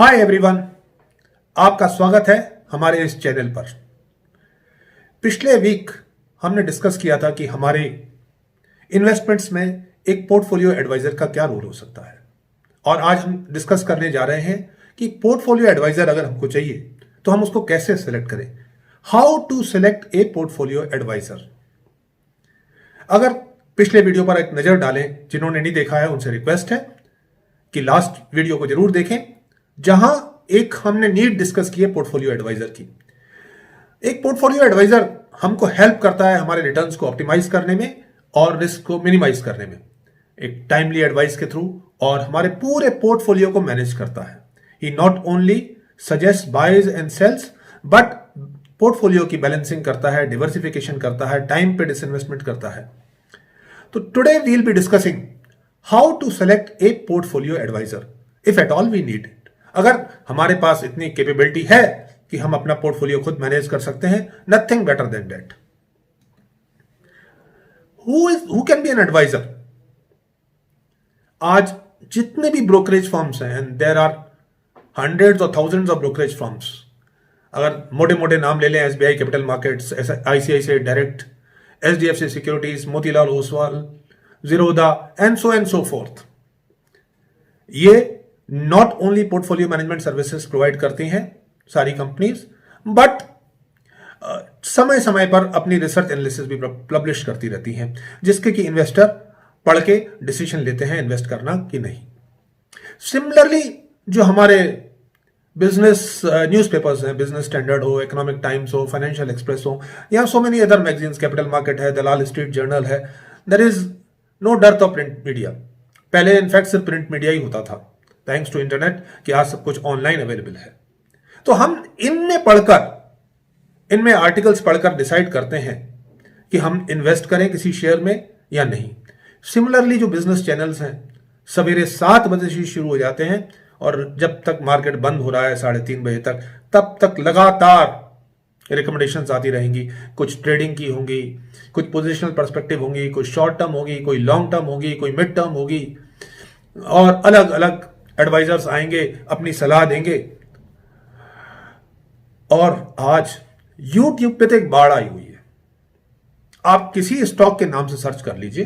Hi everyone, आपका स्वागत है हमारे इस चैनल पर। पिछले वीक हमने डिस्कस किया था कि हमारे इन्वेस्टमेंट्स में एक पोर्टफोलियो एडवाइजर का क्या रोल हो सकता है, और आज हम डिस्कस करने जा रहे हैं कि पोर्टफोलियो एडवाइजर अगर हमको चाहिए तो हम उसको कैसे सिलेक्ट करें। How to select a portfolio adviser. अगर पिछले वीडियो पर एक नजर डालें, जिन्होंने नहीं देखा है उनसे रिक्वेस्ट है कि लास्ट वीडियो को जरूर देखें, जहां एक हमने नीड डिस्कस की है पोर्टफोलियो एडवाइजर की। एक पोर्टफोलियो एडवाइजर हमको हेल्प करता है हमारे रिटर्न्स को ऑप्टिमाइज करने में और रिस्क को मिनिमाइज करने में, एक टाइमली एडवाइस के थ्रू, और हमारे पूरे पोर्टफोलियो को मैनेज करता है। He not only suggest buys and sells, but portfolio की बैलेंसिंग करता है, डिवर्सिफिकेशन करता है, टाइम पे डिसइन्वेस्टमेंट करता है। तो today we will be discussing how to select a portfolio adviser if at all we need it. अगर हमारे पास इतनी कैपेबिलिटी है कि हम अपना पोर्टफोलियो खुद मैनेज कर सकते हैं, nothing better than that. Who can be an advisor. आज जितने भी ब्रोकरेज फर्म्स हैं, एंड देयर आर हंड्रेड्स और थाउजेंड्स ऑफ ब्रोकरेज फर्म्स, अगर मोटे मोटे नाम ले लें, SBI capital markets, ICICI direct, HDFC securities, Motilal Oswal, Zerodha and so forth, ये not only portfolio management services provide करती हैं सारी कंपनीज, बट समय समय पर अपनी रिसर्च एनालिसिस भी पब्लिश करती रहती हैं, जिसके कि इन्वेस्टर पढ़ के डिसीजन लेते हैं इन्वेस्ट करना कि नहीं। सिमिलरली जो हमारे बिजनेस न्यूज़पेपर्स हैं, बिजनेस स्टैंडर्ड हो, इकोनॉमिक टाइम्स हो, फाइनेंशियल एक्सप्रेस हो, या so many other magazines, capital market है, दलाल स्ट्रीट जर्नल है, there is no dearth of print media. पहले इनफैक्ट सिर्फ प्रिंट मीडिया ही होता था, थैंक्स टू इंटरनेट कि आज सब कुछ ऑनलाइन अवेलेबल है। तो हम इनमें आर्टिकल्स पढ़कर डिसाइड करते हैं कि हम इन्वेस्ट करें किसी शेयर में या नहीं। सिमिलरली जो बिजनेस चैनल्स हैं, सवेरे 7 बजे से शुरू हो जाते हैं और जब तक मार्केट बंद हो रहा है 3:30 बजे तक, तब तक लगातार रिकमेंडेशंस आती रहेंगी। कुछ ट्रेडिंग की होंगी, कुछ पोजिशनल पर्सपेक्टिव होंगी, कुछ शॉर्ट टर्म होगी, कोई लॉन्ग टर्म होगी, कोई मिड टर्म होगी, और अलग अलग एडवाइजर्स आएंगे, अपनी सलाह देंगे। और आज YouTube पे तो एक बाढ़ आई हुई है। आप किसी स्टॉक के नाम से सर्च कर लीजिए,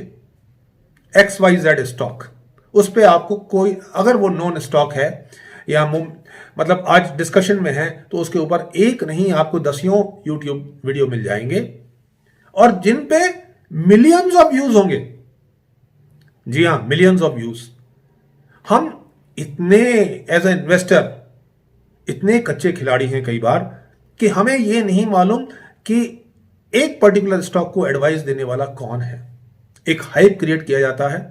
XYZ स्टॉक, उस पे आपको कोई, अगर वो नॉन स्टॉक है या मतलब आज डिस्कशन में है, तो उसके ऊपर एक नहीं आपको दसियों YouTube वीडियो मिल जाएंगे, और जिन पे मिलियंस ऑफ व्यूज होंगे। जी हां, मिलियंस ऑफ व्यूज। हम इतने एज ए इन्वेस्टर इतने कच्चे खिलाड़ी हैं कई बार कि हमें यह नहीं मालूम कि एक पर्टिकुलर स्टॉक को एडवाइस देने वाला कौन है। एक हाइप क्रिएट किया जाता है।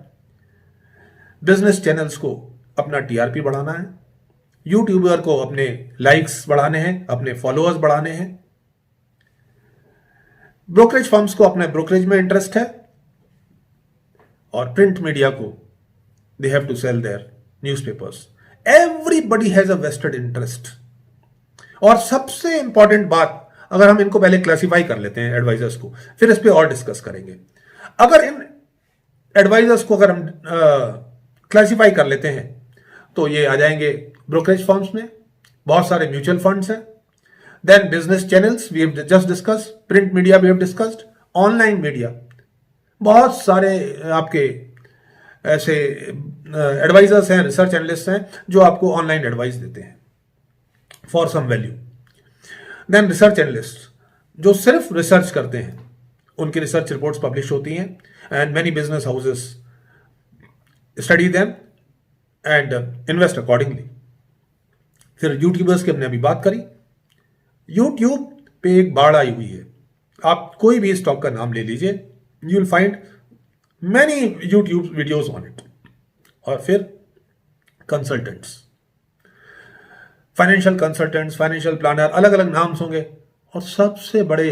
बिजनेस चैनल्स को अपना टीआरपी बढ़ाना है, यूट्यूबर को अपने लाइक्स बढ़ाने हैं, अपने फॉलोअर्स बढ़ाने हैं, ब्रोकरेज फर्म्स को अपने ब्रोकरेज में इंटरेस्ट है, और प्रिंट मीडिया को they have to sell their newspapers. Everybody has a vested interest. और सबसे इंपॉर्टेंट बात, अगर हम इनको पहले क्लासिफाई कर लेते हैं एडवाइजर्स को, फिर इस पे और डिस्कस करेंगे। अगर इन एडवाइजर्स को अगर हम क्लासिफाई कर लेते हैं, तो ये आ जाएंगे ब्रोकरेज फर्म्स में, बहुत सारे म्यूचुअल फंड्स हैं, then business channels we have just discussed, print media we have discussed, online media, बहुत सारे आपके ऐसे एडवाइजर्स हैं, रिसर्च एनालिस्ट हैं, जो आपको ऑनलाइन एडवाइस देते हैं for some value. Then research analyst जो सिर्फ रिसर्च करते हैं, उनकी रिसर्च रिपोर्ट्स पब्लिश होती हैं, and many business houses study them and invest accordingly. फिर यूट्यूबर्स की हमने अभी बात करी। यूट्यूब पे एक बाढ़ आई हुई है। आप कोई भी स्टॉक का नाम ले लीजिए, you will find many YouTube videos on it. और फिर consultants, financial consultants, financial planner, अलग अलग नाम्स होंगे। और सबसे बड़े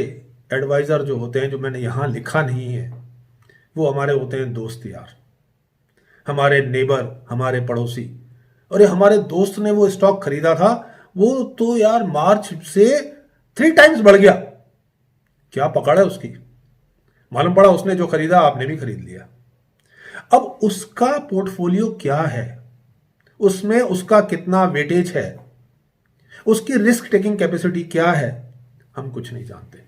एडवाइजर जो होते हैं, जो मैंने यहां लिखा नहीं है, वो हमारे होते हैं दोस्त यार, हमारे नेबर, हमारे पड़ोसी। और ये हमारे दोस्त ने वो स्टॉक खरीदा था, वो तो यार मार्च से 3 टाइम्स बढ़ गया। क्या पकड़ है उसकी, मालूम पड़ा उसने जो खरीदा आपने भी खरीद लिया। अब उसका पोर्टफोलियो क्या है, उसमें उसका कितना वेटेज है, उसकी रिस्क टेकिंग कैपेसिटी क्या है, हम कुछ नहीं जानते।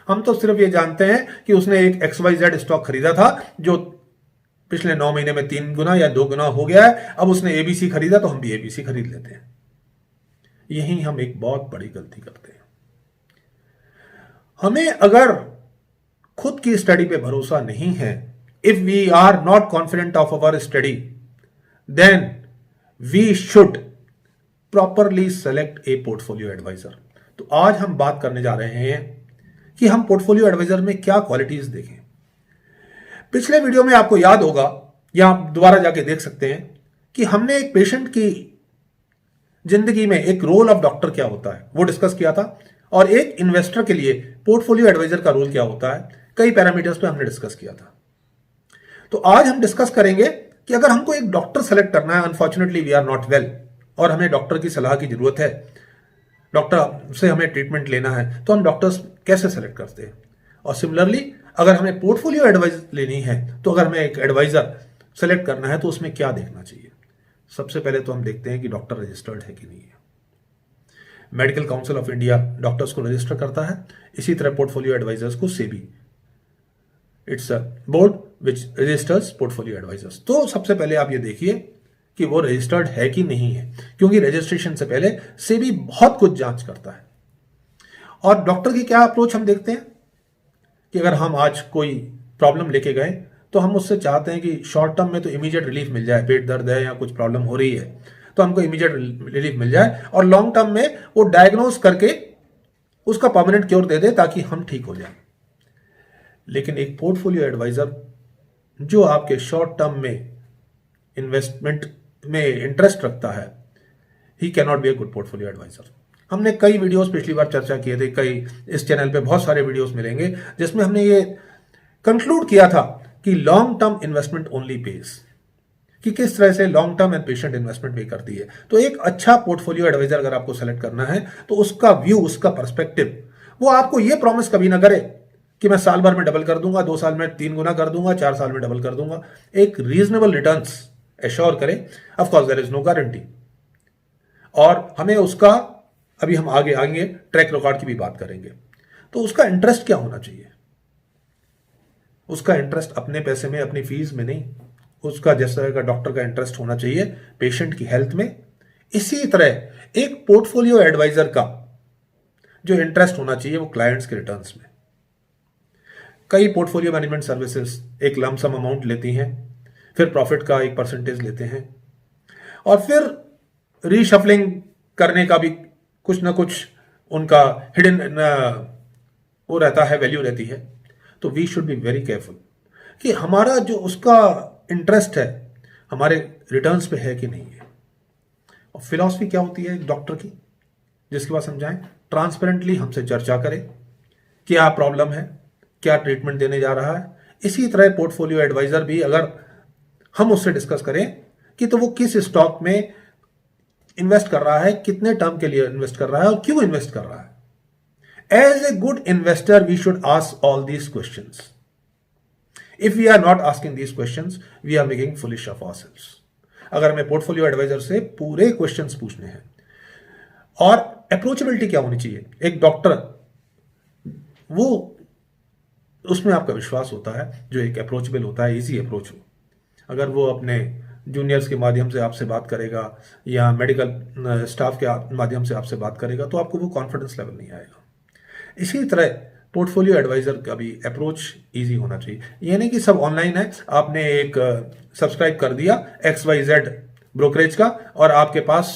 हम तो सिर्फ ये जानते हैं कि उसने एक XYZ स्टॉक खरीदा था जो पिछले 9 महीने में 3 गुना या 2 गुना हो गया है, अब उसने ABC खरीदा तो हम भी ABC खरीद लेते हैं। यही हम एक बहुत बड़ी गलती करते हैं। हमें अगर खुद की स्टडी पे भरोसा नहीं है, if we are not confident of our study, then we should properly select a portfolio adviser. तो आज हम बात करने जा रहे हैं कि हम पोर्टफोलियो एडवाइजर में क्या क्वालिटीज देखें। पिछले वीडियो में आपको याद होगा, या आप दोबारा जाके देख सकते हैं, कि हमने एक पेशेंट की जिंदगी में एक रोल ऑफ डॉक्टर क्या होता है वो डिस्कस किया था, और एक इन्वेस्टर के लिए पोर्टफोलियो एडवाइजर का रोल क्या होता है, कई पैरामीटर्स पे हमने डिस्कस किया था। तो आज हम डिस्कस करेंगे कि अगर हमको एक डॉक्टर सेलेक्ट करना है, unfortunately we are not well और हमें डॉक्टर की सलाह की जरूरत है, डॉक्टर से हमें ट्रीटमेंट लेना है, तो हम डॉक्टर्स कैसे सेलेक्ट करते हैं। और सिमिलरली अगर हमें पोर्टफोलियो एडवाइस लेनी है, तो अगर हमें एक एडवाइजर सेलेक्ट करना है तो उसमें क्या देखना चाहिए। सबसे पहले तो हम देखते हैं कि डॉक्टर रजिस्टर्ड है कि नहीं है। Medical council of India doctors को रजिस्टर करता है, इसी तरह पोर्टफोलियो एडवाइजर्स को SEBI, it's a board which registers portfolio advisers. तो सबसे पहले आप ये देखिए कि वो रजिस्टर्ड है कि नहीं है, क्योंकि रजिस्ट्रेशन से पहले सेबी बहुत कुछ जांच करता है। और डॉक्टर की क्या अप्रोच हम देखते हैं कि अगर हम आज कोई प्रॉब्लम लेके गए तो हम उससे चाहते हैं कि शॉर्ट टर्म में तो इमीडिएट रिलीफ मिल जाए, पेट दर्द है या कुछ प्रॉब्लम हो रही है तो हमको इमीडिएट रिलीफ मिल जाए, और लॉन्ग टर्म में वो डायग्नोज करके उसका परमानेंट क्योर दे दे ताकि हम ठीक हो जाए। लेकिन एक पोर्टफोलियो एडवाइजर जो आपके शॉर्ट टर्म में इन्वेस्टमेंट में इंटरेस्ट रखता है, ही can not be a good portfolio adviser. हमने कई वीडियोस पिछली बार चर्चा किए थे, कई इस चैनल पे बहुत सारे वीडियोस मिलेंगे जिसमें हमने ये कंक्लूड किया था कि long term investment only page, कि किस तरह से long term and patient investment पे करती है। तो एक अच्छा पोर्टफोलियो एडवाइजर अगर आपको सेलेक्ट करना है तो उसका व्यू, उसका पर्सपेक्टिव, वो आपको ये प्रॉमिस कभी ना करे कि मैं साल भर में डबल कर दूंगा, 2 साल में 3 गुना कर दूंगा, 4 साल में डबल कर दूंगा। एक रीजनेबल रिटर्न्स एश्योर करे। Of course there is no guarantee, और हमें उसका, अभी हम आगे आएंगे ट्रैक रिकॉर्ड की भी बात करेंगे। तो उसका इंटरेस्ट क्या होना चाहिए? उसका इंटरेस्ट अपने पैसे में, अपनी फीस में नहीं, उसका जैसा का डॉक्टर का इंटरेस्ट होना चाहिए पेशेंट की हेल्थ में। इसी तरह एक पोर्टफोलियो एडवाइजर का जो इंटरेस्ट होना चाहिए वो क्लाइंट्स के रिटर्न्स में। कई पोर्टफोलियो मैनेजमेंट सर्विसेज एक लमसम अमाउंट लेती हैं, फिर प्रॉफिट का एक परसेंटेज लेते हैं, और फिर रीशफलिंग करने का भी कुछ ना कुछ उनका हिडन वो रहता है, वैल्यू रहती है। तो we should be very careful कि हमारा जो उसका इंटरेस्ट है हमारे रिटर्न्स पे है कि नहीं है। और फिलॉसफी क्या होती है डॉक्टर की, जिसके पास हम जाएं, ट्रांसपेरेंटली हमसे चर्चा करें क्या प्रॉब्लम है, क्या ट्रीटमेंट देने जा रहा है। इसी तरह पोर्टफोलियो एडवाइजर भी अगर हम उससे डिस्कस करें कि तो वो किस स्टॉक में इन्वेस्ट कर रहा है, कितने टर्म के लिए इन्वेस्ट कर रहा है और क्यों इन्वेस्ट कर रहा है। As a good investor we should ask all these questions. If we are not asking these questions we are making foolish of ourselves. अगर हमें पोर्टफोलियो एडवाइजर से पूरे क्वेश्चंस पूछने हैं। और अप्रोचेबिलिटी क्या होनी चाहिए? एक डॉक्टर, वो उसमें आपका विश्वास होता है जो एक अप्रोचेबल होता है, इजी अप्रोच हो। अगर वो अपने जूनियर्स के माध्यम से आपसे बात करेगा या मेडिकल स्टाफ के माध्यम से आपसे बात करेगा तो आपको वो कॉन्फिडेंस लेवल नहीं आएगा। इसी तरह पोर्टफोलियो एडवाइजर का भी अप्रोच इजी होना चाहिए। ये नहीं कि सब ऑनलाइन है, आपने एक सब्सक्राइब कर दिया XYZ ब्रोकरेज का और आपके पास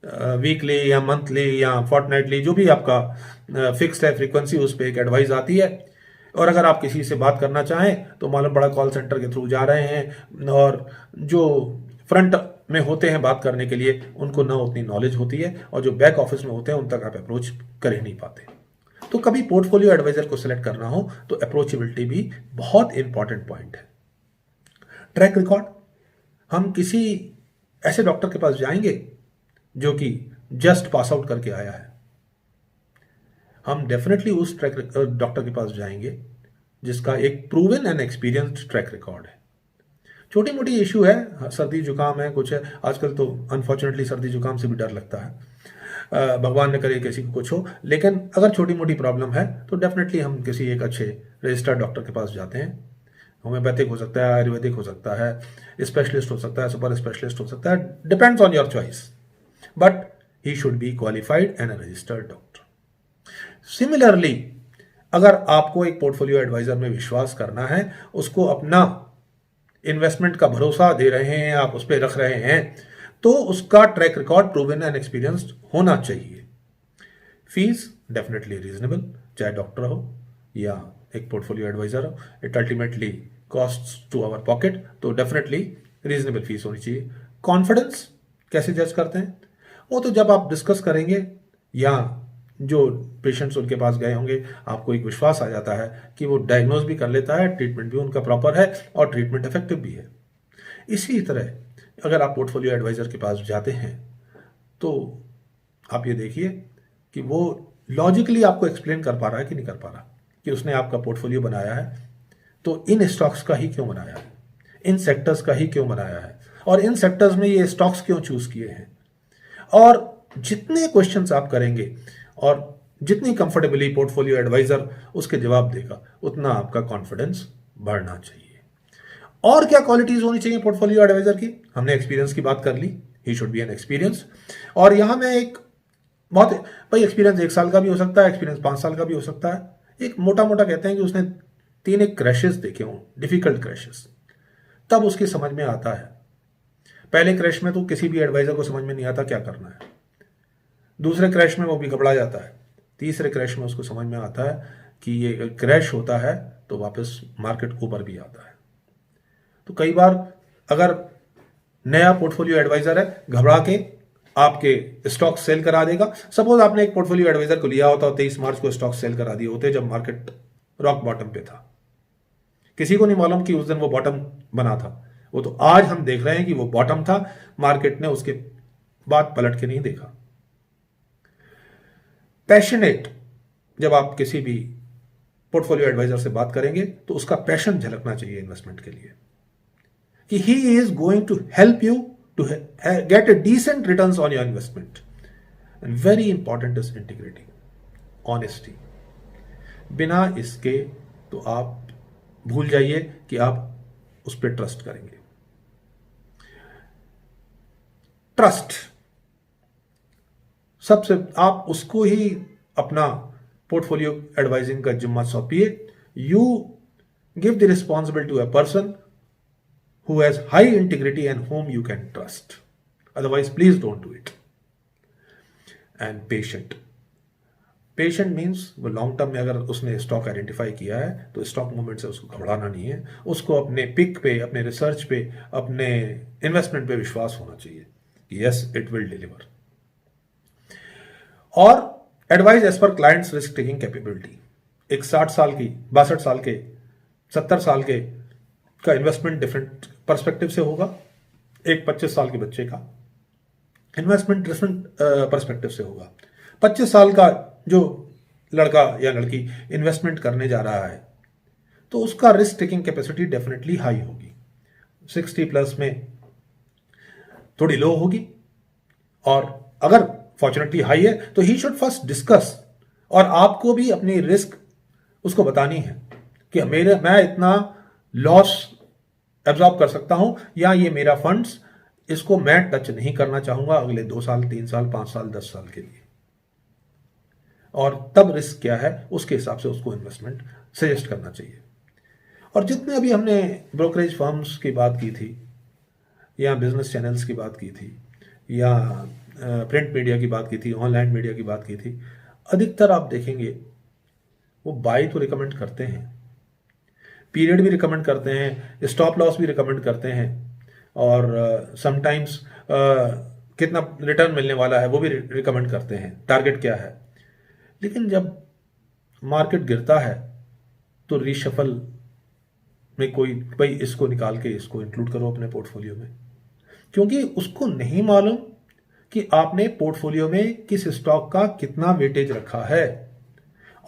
वीकली या मंथली या फोर्टनाइटली जो भी आपका फिक्स्ड है फ्रीक्वेंसी, उस पर एक एडवाइस आती है। और अगर आप किसी से बात करना चाहें तो मालूम बड़ा कॉल सेंटर के थ्रू जा रहे हैं, और जो फ्रंट में होते हैं बात करने के लिए उनको ना उतनी नॉलेज होती है, और जो बैक ऑफिस में होते हैं उन तक आप अप्रोच कर ही नहीं पाते। तो कभी पोर्टफोलियो एडवाइजर को सिलेक्ट करना हो तो अप्रोचेबिलिटी भी बहुत इंपॉर्टेंट पॉइंट है। ट्रैक रिकॉर्ड, हम किसी ऐसे डॉक्टर के पास जाएंगे जो कि जस्ट पास आउट करके आया है, हम डेफिनेटली उस ट्रैक डॉक्टर के पास जाएंगे जिसका एक proven and experienced track record है। छोटी मोटी इशू है, सर्दी जुकाम है, कुछ है, आजकल तो अनफॉर्चुनेटली सर्दी जुकाम से भी डर लगता है, भगवान न करे किसी को कुछ हो, लेकिन अगर छोटी मोटी प्रॉब्लम है तो डेफिनेटली हम किसी एक अच्छे रजिस्टर्ड डॉक्टर के पास जाते हैं। होम्योपैथिक हो सकता है, आयुर्वेदिक हो सकता है, स्पेशलिस्ट हो सकता है, सुपर स्पेशलिस्ट हो सकता है, depends on your choice, but he should B qualified and a registered doctor. Similarly अगर आपको एक पोर्टफोलियो एडवाइजर में विश्वास करना है, उसको अपना इन्वेस्टमेंट का भरोसा दे रहे हैं, आप उस पर रख रहे हैं, तो उसका track record proven and experienced होना चाहिए। फीस डेफिनेटली रीजनेबल, चाहे डॉक्टर हो या एक पोर्टफोलियो एडवाइजर हो, it ultimately cost to our pocket, तो डेफिनेटली रीजनेबल फीस होनी चाहिए। कॉन्फिडेंस कैसे जज करते हैं, वो तो जब आप डिस्कस करेंगे या जो पेशेंट्स उनके पास गए होंगे, आपको एक विश्वास आ जाता है कि वो डायग्नोज भी कर लेता है, ट्रीटमेंट भी उनका प्रॉपर है और ट्रीटमेंट इफेक्टिव भी है। इसी तरह अगर आप पोर्टफोलियो एडवाइजर के पास जाते हैं तो आप ये देखिए कि वो लॉजिकली आपको एक्सप्लेन कर पा रहा है कि नहीं कर पा रहा, कि उसने आपका पोर्टफोलियो बनाया है तो इन स्टॉक्स का ही क्यों बनाया है, इन सेक्टर्स का ही क्यों बनाया है, और इन सेक्टर्स में ये स्टॉक्स क्यों चूज किए हैं। और जितने क्वेश्चंस आप करेंगे और जितनी कंफर्टेबली पोर्टफोलियो एडवाइजर उसके जवाब देगा, उतना आपका कॉन्फिडेंस बढ़ना चाहिए। और क्या क्वालिटीज होनी चाहिए पोर्टफोलियो एडवाइजर की, हमने एक्सपीरियंस की बात कर ली, he should be an experience. और यहां मैं एक बहुत, भाई एक्सपीरियंस 1 साल का भी हो सकता है, एक्सपीरियंस 5 साल का भी हो सकता है। एक मोटा मोटा कहते हैं कि उसने 3 एक क्रैशेस देखे हों, डिफिकल्ट क्रैशेस, तब उसकी समझ में आता है। पहले क्रैश में तो किसी भी एडवाइजर को समझ में नहीं आता क्या करना है, दूसरे क्रैश में वो भी घबरा जाता है, तीसरे क्रैश में उसको समझ में आता है कि ये क्रैश होता है तो वापस मार्केट ऊपर भी आता है। तो कई बार अगर नया पोर्टफोलियो एडवाइजर है, घबरा के आपके स्टॉक सेल करा देगा। सपोज आपने एक पोर्टफोलियो एडवाइजर को लिया होता और 23 मार्च को स्टॉक सेल करा दिए होते जब मार्केट रॉक बॉटम पे था, किसी को नहीं मालूम कि उस दिन वो बॉटम बना था, वो तो आज हम देख रहे हैं कि वो बॉटम था, मार्केट ने उसके बाद पलट के नहीं देखा। पैशनेट, जब आप किसी भी पोर्टफोलियो एडवाइजर से बात करेंगे तो उसका पैशन झलकना चाहिए इन्वेस्टमेंट के लिए, कि he is going to help you to get a decent returns on your investment. And very important is integrity, honesty. बिना इसके तो आप भूल जाइए कि आप उस पर ट्रस्ट करेंगे। ट्रस्ट सबसे, आप उसको ही अपना पोर्टफोलियो एडवाइजिंग का जिम्मा सौंपिए। You give the responsibility to a person who has high integrity and whom you can trust. Otherwise, please don't do it. And patient. Patient means वो लॉन्ग टर्म में अगर उसने स्टॉक आइडेंटिफाई किया है तो स्टॉक मूवमेंट से उसको घबराना नहीं है, उसको अपने पिक पे, अपने रिसर्च पे, अपने इन्वेस्टमेंट पे विश्वास होना चाहिए कि यस इट विल डिलीवर। और advise as per clients risk taking capability. एक 60 साल की, 62 साल के, 70 साल के का इन्वेस्टमेंट डिफरेंट पर्सपेक्टिव से होगा, एक 25 साल के बच्चे का इन्वेस्टमेंट डिफरेंट पर्सपेक्टिव से होगा। 25 साल का जो लड़का या लड़की इन्वेस्टमेंट करने जा रहा है तो उसका risk taking capacity definitely high होगी, 60 प्लस में थोड़ी लो होगी, और अगर फॉर्चुनेटली हाई है तो ही शुड फर्स्ट डिस्कस, और आपको भी अपनी रिस्क उसको बतानी है कि मैं इतना लॉस एब्जॉर्ब कर सकता हूं, या ये मेरा फंड्स, इसको मैं टच नहीं करना चाहूंगा अगले 2 साल, 3 साल, 5 साल, 10 साल के लिए। और तब रिस्क क्या है उसके हिसाब से उसको इन्वेस्टमेंट सजेस्ट करना चाहिए। और जितने अभी हमने ब्रोकरेज फर्म्स की बात की थी, या बिजनेस चैनल्स की बात की थी, या प्रिंट मीडिया की बात की थी, ऑनलाइन मीडिया की बात की थी, अधिकतर आप देखेंगे वो बाय तो रिकमेंड करते हैं, पीरियड भी रिकमेंड करते हैं, स्टॉप लॉस भी रिकमेंड करते हैं, और समटाइम्स कितना रिटर्न मिलने वाला है वो भी रिकमेंड करते हैं, टारगेट क्या है। लेकिन जब मार्केट गिरता है तो रीशफल में कोई भाई इसको निकाल के इसको इंक्लूड करो अपने पोर्टफोलियो में, क्योंकि उसको नहीं मालूम कि आपने पोर्टफोलियो में किस स्टॉक का कितना वेटेज रखा है।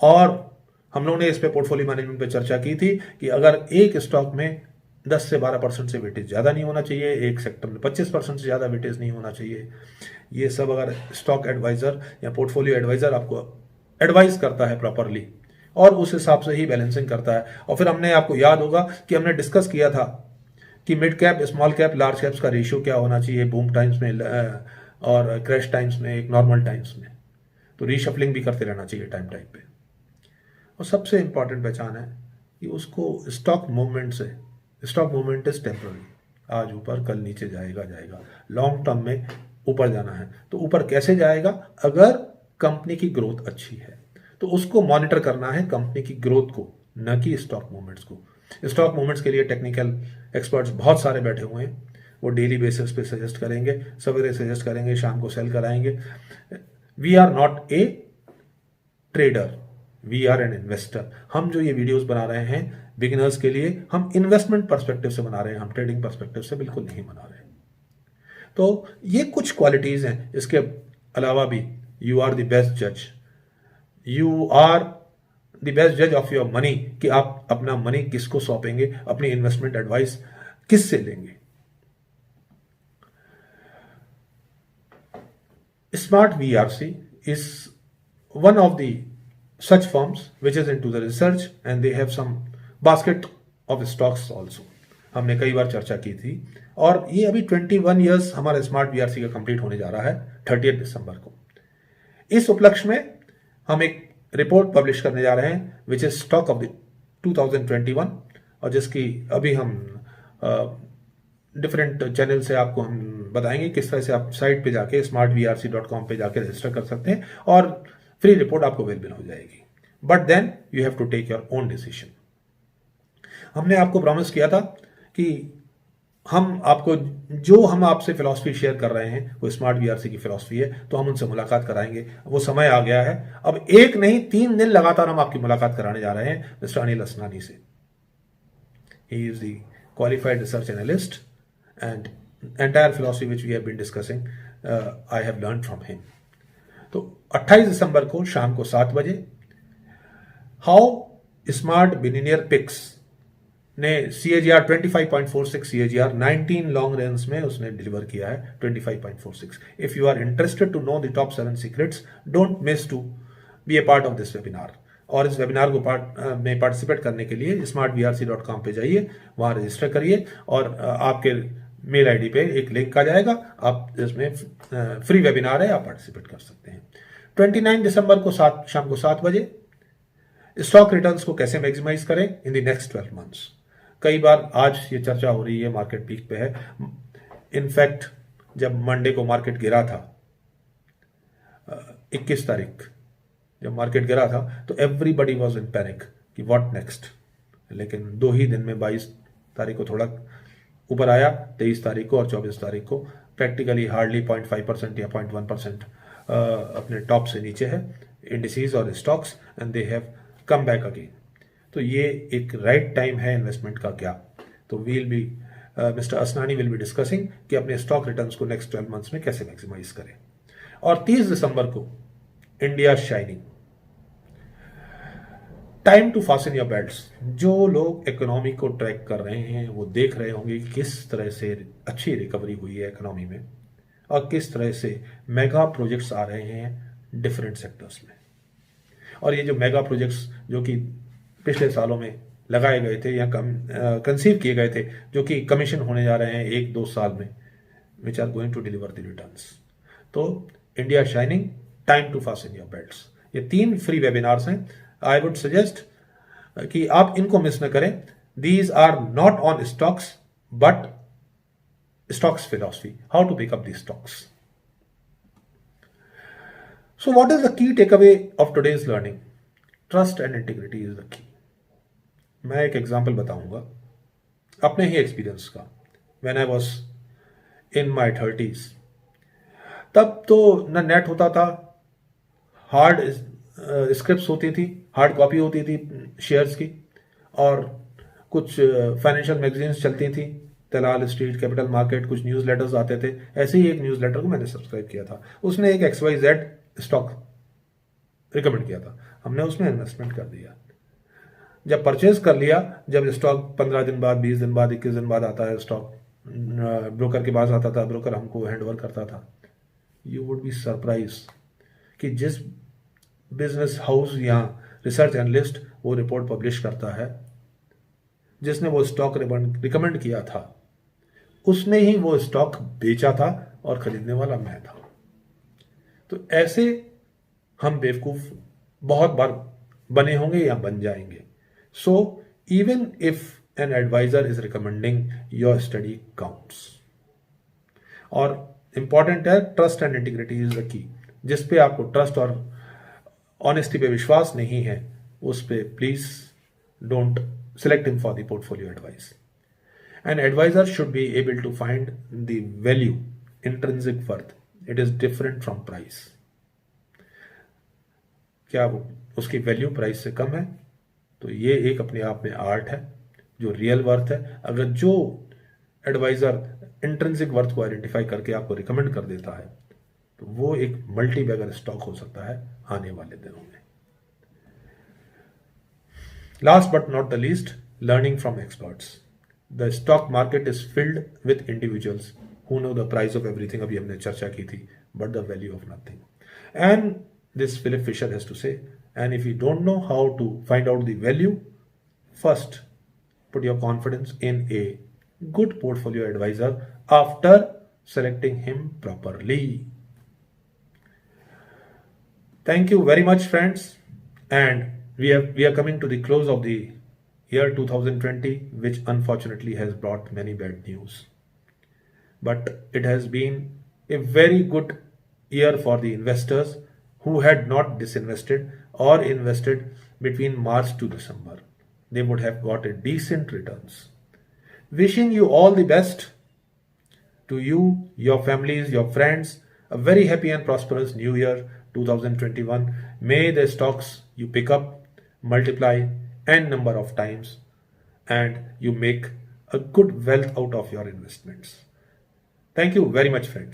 और हम लोगों ने इस पे पोर्टफोलियो मैनेजमेंट पे चर्चा की थी कि अगर एक स्टॉक में 10 से 12% से वेटेज ज़्यादा नहीं होना चाहिए, एक सेक्टर में 25% से ज़्यादा वेटेज नहीं होना चाहिए। ये सब अगर स्टॉक एडवाइज़र या पोर्टफोलियो एडवाइज़र आपको एडवाइस करता है प्रॉपरली और उस हिसाब से ही बैलेंसिंग करता है। और फिर हमने, आपको याद होगा कि हमने डिस्कस किया था कि mid cap, small cap, large caps का रेशियो क्या होना चाहिए बूम टाइम्स में और क्रैश टाइम्स में, एक नॉर्मल टाइम्स में। तो रीशफलिंग भी करते रहना चाहिए टाइम टाइम पे। और सबसे इंपॉर्टेंट पहचान है कि उसको स्टॉक मूवमेंट से, स्टॉक मूवमेंट इज टेम्पररी, आज ऊपर कल नीचे जाएगा। लॉन्ग टर्म में ऊपर जाना है तो ऊपर कैसे जाएगा? अगर कंपनी की ग्रोथ अच्छी है तो उसको मॉनिटर करना है, कंपनी की ग्रोथ को, न कि स्टॉक मूवमेंट्स को। स्टॉक मूवमेंट्स के लिए टेक्निकल एक्सपर्ट्स बहुत सारे बैठे हुए हैं, वो डेली बेसिस पे सजेस्ट करेंगे, सवेरे सजेस्ट करेंगे, शाम को सेल कराएंगे। We are not a trader, we are an investor. हम जो ये वीडियोस बना रहे हैं बिगिनर्स के लिए, हम इन्वेस्टमेंट पर्सपेक्टिव से बना रहे हैं, हम ट्रेडिंग पर्सपेक्टिव से बिल्कुल नहीं बना रहे हैं। तो ये कुछ क्वालिटीज हैं। इसके अलावा भी यू आर द बेस्ट जज, यू आर द बेस्ट जज ऑफ योर मनी, कि आप अपना मनी किसको सौंपेंगे, अपनी इन्वेस्टमेंट एडवाइस किससे लेंगे। Smart VRC is one of the such firms which is into the research and they have some basket of stocks also. हमने कई बार चर्चा की थी और ये अभी 21 ईयर्स हमारा स्मार्ट VRC का कंप्लीट होने जा रहा है 30 दिसंबर को। इस उपलक्ष्य में हम एक रिपोर्ट पब्लिश करने जा रहे हैं which is stock of the 2021, और जिसकी अभी हम डिफरेंट चैनल से आपको हम बताएंगे किस तरह से आप साइट पे जाके smartvrc.com पे जाके रजिस्टर कर सकते हैं और फ्री रिपोर्ट आपको अवेलेबल हो जाएगी। But then you have to take your own decision. हमने आपको प्रॉमिस किया था कि हम आपको, जो हम आपसे फिलॉसफी शेयर कर रहे हैं वो स्मार्ट VRC की फिलॉसफी है, तो हम उनसे मुलाकात कराएंगे। वो समय आ गया है, अब एक नहीं 3 दिन लगातार हम आपकी मुलाकात कराने जा रहे हैं मिस्टर अनिल असनानी से। He is the qualified research analyst and entire philosophy which we have been discussing I have learned from him। तो 28 दिसंबर को शाम को 7 बजे हाउ स्मार्ट बिलियनियर पिक्स ने CAGR 25.46 CAGR 19 लॉन्ग रेंज में उसने डिलीवर किया है 25.46। If you are interested to know the top 7 secrets, don't miss to be a part of this webinar. और इस वेबिनार को में पार्टिसिपेट करने के लिए smartvrc.com पे जाइए, वहां रजिस्टर करिए और आपके मेल आईडी पे एक लिंक आ जाएगा, आप इसमें फ्री वेबिनार है, आप पार्टिसिपेट कर सकते हैं। 29 दिसंबर को शाम को 7 बजे स्टॉक रिटर्न्स को कैसे मैक्सिमाइज करें इन द नेक्स्ट 12 मंथ्स। कई बार आज ये चर्चा हो रही है, मार्केट पीक पे है। इनफैक्ट जब मंडे को मार्केट गिरा था 21 तारीख जब मार्केट गिरा था तो एवरीबडी वाज इन पैनिक कि व्हाट नेक्स्ट। लेकिन 2 ही दिन में 22 तारीख को थोड़ा ऊपर आया, 23 तारीख को और 24 तारीख को प्रैक्टिकली हार्डली 0.5% या 0.1% अपने टॉप से नीचे है इंडिसेस और stocks, and they have come back again. तो ये एक राइट टाइम है इन्वेस्टमेंट का क्या? तो we'll be mister Asnani will be discussing कि अपने स्टॉक रिटर्न्स को नेक्स्ट 12 मंथ्स में कैसे मैक्सिमाइज करें। और 30 दिसंबर को India shining, time to fasten your belts. जो लोग इकोनॉमी को ट्रैक कर रहे हैं वो देख रहे होंगे कि किस तरह से अच्छी रिकवरी हुई है इकोनॉमी में और किस तरह से मेगा प्रोजेक्ट्स आ रहे हैं डिफरेंट सेक्टर्स में। और ये जो मेगा प्रोजेक्ट्स जो कि पिछले सालों में लगाए गए थे या कंसीव किए गए थे, जो कि कमीशन होने जा रहे हैं 1-2 साल में, which are going to deliver the returns. तो India shining, time to fasten your belts, ये 3 फ्री वेबिनार्स हैं। आई वुड सजेस्ट कि आप इनको मिस न करें। These are not on stocks but stocks philosophy, how to pick up the stocks. So what is the key take away of today's learning? Trust and integrity is the key. मैं एक example बताऊंगा अपने ही experience का। When I was in my 30s, तब तो न net होता था, हार्ड स्क्रिप्ट्स होती थी, हार्ड कॉपी होती थी शेयर्स की, और कुछ फाइनेंशियल मैगजीन्स चलती थी, दलाल स्ट्रीट, कैपिटल मार्केट, कुछ न्यूज़ लेटर्स आते थे। ऐसे ही एक न्यूज़ लेटर को मैंने सब्सक्राइब किया था, उसने एक XYZ स्टॉक रिकमेंड किया था, हमने उसमें इन्वेस्टमेंट कर दिया। जब परचेज कर लिया, जब स्टॉक 15 दिन बाद, 20 दिन बाद, 21 दिन बाद आता है, स्टॉक ब्रोकर के पास आता था, ब्रोकर हमको हैंड ओवर करता था, यू वुड बी सरप्राइज कि जिस बिजनेस हाउस या रिसर्च एनालिस्ट वो रिपोर्ट पब्लिश करता है, जिसने वो स्टॉक रिकमेंड किया था, उसने ही वो स्टॉक बेचा था और खरीदने वाला मैं था। तो ऐसे हम बेवकूफ बहुत बार बने होंगे या बन जाएंगे। So even if an adviser is recommending, your study counts. और इंपॉर्टेंट है, trust and integrity is the key. जिस पे आपको ट्रस्ट और ऑनेस्टी पे विश्वास नहीं है, उस पे please don't select him for the portfolio advice. An advisor should be able to find the value, intrinsic worth. It is different from price. क्या वो उसकी वैल्यू प्राइस से कम है? तो ये एक अपने आप में आर्ट है, जो रियल वर्थ है। अगर जो एडवाइजर इंट्रिंसिक वर्थ को आइडेंटिफाई करके आपको रिकमेंड कर देता है, तो वो एक मल्टी बैगर स्टॉक हो सकता है आने वाले दिनों में। Last but not the least, learning from experts. The stock market is filled with individuals who know the price of everything, अभी हमने चर्चा की थी, but the value of nothing. And this Philip Fisher has to say, and if you don't know how to find out the value, first put your confidence in a good portfolio advisor after selecting him properly. Thank you very much, friends, and we are coming to the close of the year 2020, which unfortunately has brought many bad news. But it has been a very good year for the investors who had not disinvested or invested between March to December. They would have got a decent returns. Wishing you all the best, to you, your families, your friends, a very happy and prosperous new year 2021. May the stocks you pick up multiply n number of times and you make a good wealth out of your investments. Thank you very much, friends.